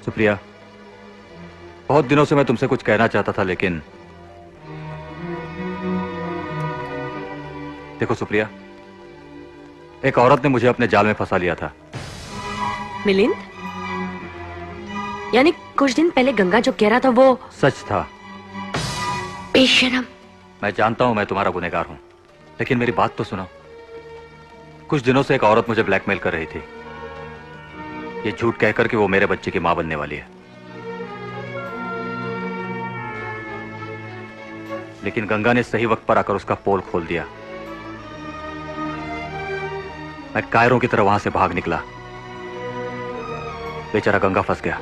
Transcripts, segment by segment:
सुप्रिया, बहुत दिनों से मैं तुमसे कुछ कहना चाहता था, लेकिन देखो सुप्रिया, एक औरत ने मुझे अपने जाल में फंसा लिया था। मिलिंद? यानी कुछ दिन पहले गंगा जो कह रहा था वो सच था। बेशरम। मैं जानता हूं मैं तुम्हारा गुनहगार हूं, लेकिन मेरी बात तो सुनो। कुछ दिनों से एक औरत मुझे ब्लैकमेल कर रही थी, ये झूठ कहकर कि वो मेरे बच्चे की मां बनने वाली है। लेकिन गंगा ने सही वक्त पर आकर उसका पोल खोल दिया। मैं कायरों की तरह वहां से भाग निकला। बेचारा गंगा फंस गया।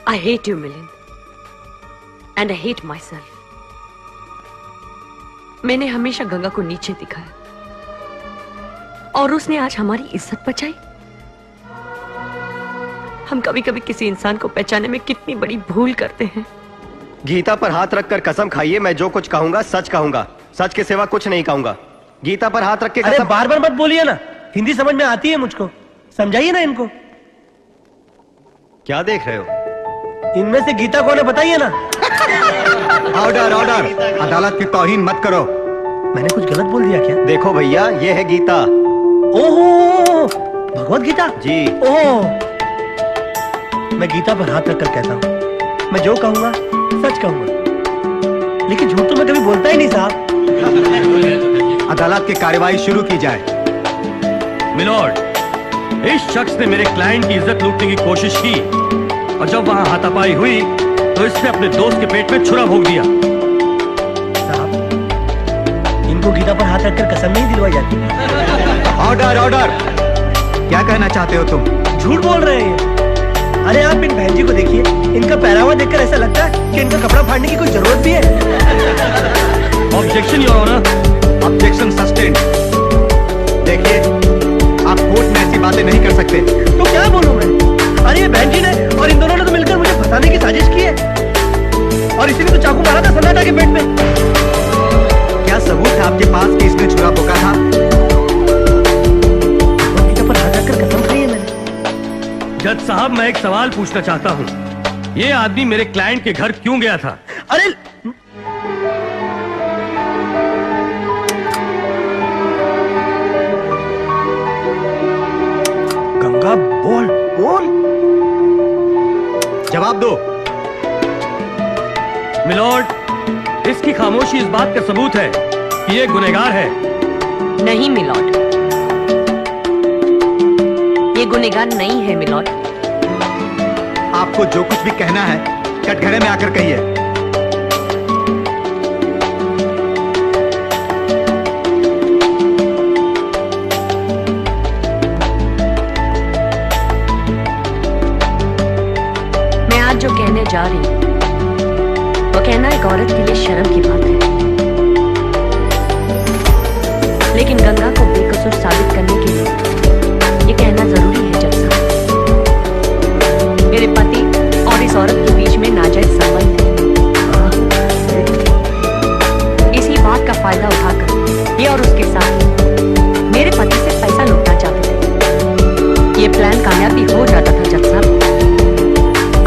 I hate you, Milind. And I hate myself. मैंने हमेशा गंगा को नीचे दिखाया और उसने आज हमारी इज्जत बचाई। हम कभी कभी किसी इंसान को पहचानने में कितनी बड़ी भूल करते हैं। गीता पर हाथ रखकर कसम खाइए, मैं जो कुछ कहूंगा सच कहूंगा, सच के सिवा कुछ नहीं कहूंगा। गीता पर हाथ रख के अरे बार बार मत बोलिए ना, हिंदी समझ में आती है मुझको, समझाइए ना इनको। क्या देख रहे हो? इनमें से गीता कौन है बताइए ना। ऑर्डर ऑर्डर, अदालत की तौहीन मत करो। मैंने कुछ गलत बोल दिया क्या? देखो भैया, ये है गीता। ओहो, भगवत गीता जी। ओहो, मैं गीता पर हाथ रखकर कहता हूँ, मैं जो कहूंगा सच कहूंगा, लेकिन झूठ तो मैं कभी बोलता ही नहीं साहब। अदालत की कार्यवाही शुरू की जाए। मिलॉर्ड, इस शख्स ने मेरे क्लाइंट की इज्जत लूटने की कोशिश की और जब वहां हाथापाई हुई तो इसने अपने दोस्त के पेट में छुरा भोग दिया। साहब, इनको गीता पर हाथ रखकर कसम नहीं दिलवाई जाती। ऑर्डर ऑर्डर, क्या कहना चाहते हो तुम? झूठ बोल रहे हैं ये। अरे आप इन बहन जी को देखिए, इनका पहनावा देखकर ऐसा लगता है कि इनका कपड़ा फाड़ने की कोई जरूरत भी है। Objection your honour. Objection sustained. देखिए, आप कोर्ट में ऐसी बातें नहीं कर सकते। तो क्या बोलूं मैं? अरे ये बहन जी ने और इन दोनों ने तो मिलकर मुझे फंसाने की साजिश की है, और इसी ने तो चाकू मारा था सन्नाटा के पेट में। क्या सबूत है आपके पास कि इसने छुरा भोगा था? गीता पर हाथ रखकर कसम खाई है मैंने। जज साहब, मैं एक सवाल पूछना चाहता हूँ, ये आदमी मेरे क्लाइंट के घर क्यों गया था? अरे गंगा, बोल बोल, जवाब दो। मिलॉर्ड, इसकी खामोशी इस बात का सबूत है कि ये गुनहगार है। नहीं मिलॉर्ड, ये गुनहगार नहीं है मिलॉर्ड। आपको जो कुछ भी कहना है कटघरे में आकर कहिए। मैं आज जो कहने जा रही हूं वो कहना एक औरत के लिए शर्म की बात है, लेकिन गंगा को बेकसूर साबित करने के लिए ये कहना जरूरी है जज साहब। मेरे पति और इस औरत के बीच में नाजायज संबंध है। इसी बात का फायदा उठाकर ये और उसके साथ मेरे पति से पैसा लूटना चाहते थे। ये प्लान कामयाबी हो जाता था जज साहब,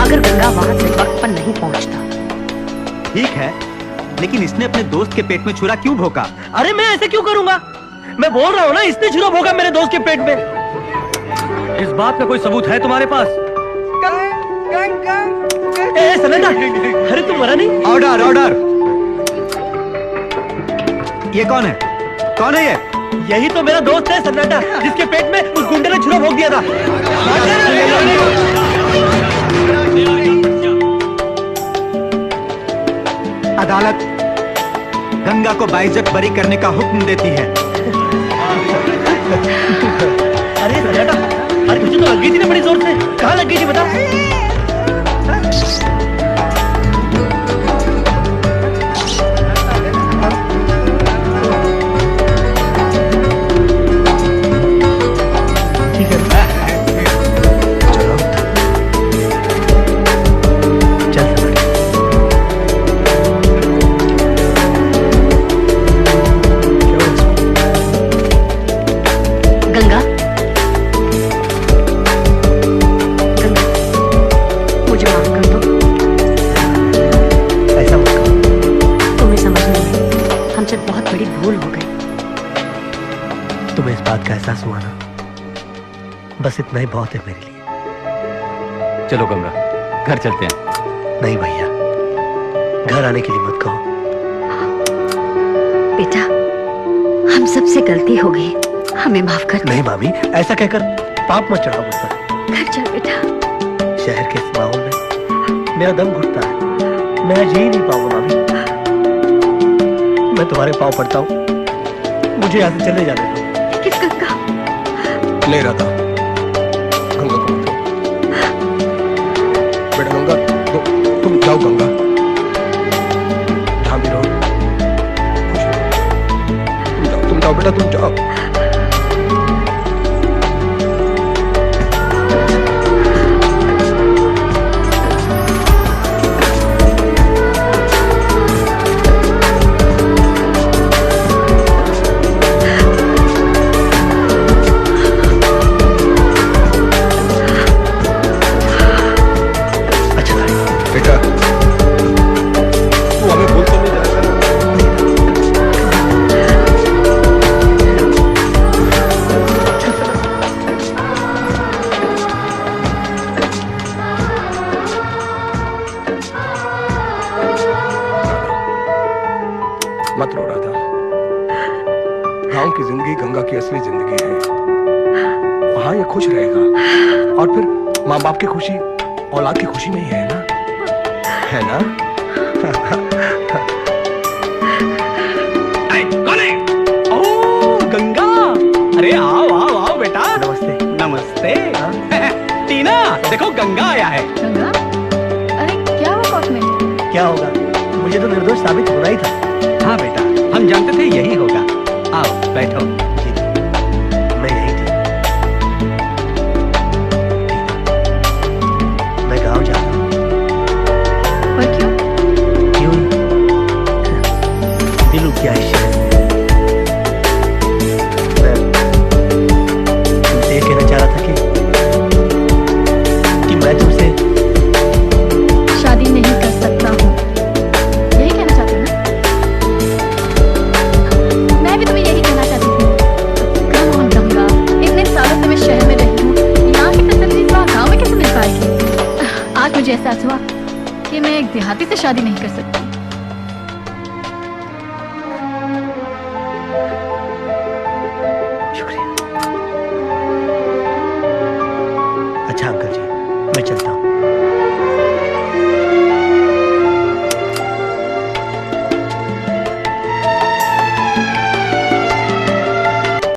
अगर गंगा वहां से वक्त पर नहीं पहुंचता। ठीक है, लेकिन इसने अपने दोस्त के पेट में छुरा क्यों भोगा? अरे मैं ऐसे क्यों करूंगा? मैं बोल रहा हूँ ना, इसने छुरा भोगा मेरे दोस्त के पेट में। इस बात का कोई सबूत है तुम्हारे पास? ए सन्नाटा, अरे तुम मरा नहीं? ऑर्डर ऑर्डर, ये कौन है? कौन है ये? यही तो मेरा दोस्त है सन्नाटा, जिसके पेट में उस गुंडे ने छुरा भोग दिया था। अदालत गंगा को बाइज्जत बरी करने का हुक्म देती है। अरे सन्नाटा, अरे तुझे तो लग गई थी ना बड़ी जोर से। कहाँ लग गई थी बता? ठीक है, चल गंगा, इस बात का एहसास हुआ ना, बस इतना ही बहुत है मेरे लिए। चलो गंगा, घर चलते हैं। नहीं भैया, घर आने के लिए मत कहो। बेटा, हम सबसे गलती हो गई, हमें माफ कर दे। नहीं मामी, ऐसा कहकर पाप मत चढ़ाओ मुझ पर। घर चल बेटा। शहर के इस माहौल में मेरा दम घुटता है, मैं जी नहीं पाऊंगा मामी। मैं तुम्हारे पाँव पड़ता हूँ, मुझे यहाँ से चले जाने दो। किस गंगा? ले रहा था गंगा को मत लो। बेटा गंगा, तुम जाओ गंगा, जहां भी रहो तुम जाओ बेटा, तुम जाओ। बेटा तू हमें भूल तो नहीं जाएगा ना? मत रो राधा, गांव की जिंदगी गंगा की असली जिंदगी है। वहां ये खुश रहेगा और फिर माँ बाप की खुशी औलाद की खुशी में ही है ना, है ना? कौन है? ओ गंगा, अरे आओ आओ आओ बेटा। नमस्ते। नमस्ते। टीना, देखो गंगा आया है। गंगा? अरे क्या हुआ कोर्ट में? क्या होगा, मुझे तो निर्दोष साबित होना ही था। हाँ बेटा, हम जानते थे यही होगा। आओ बैठो। जी, मैं यही थी। मैं गांव जा रहा हूँ। और क्यों? क्यों ही? दिल उठ गया है शहर में। मैं तुमसे ये कहना चाह रहा था कि मैं तुमसे शादी नहीं कर सकता हूँ, यही कहना चाहते हो ना? मैं भी तुम्हें यही कहना चाहती थी। कम ऑन गंगा, इतने सालों से मैं शहर में रही हूँ, यहाँ की फैसिलिटीज वहाँ गाँव में कैसे मिल पाएगी? आज मुझे एहसास हुआ कि मैं एक देहाती से शादी नहीं कर सकती। शुक्रिया। अच्छा अंकल जी, मैं चलता हूँ।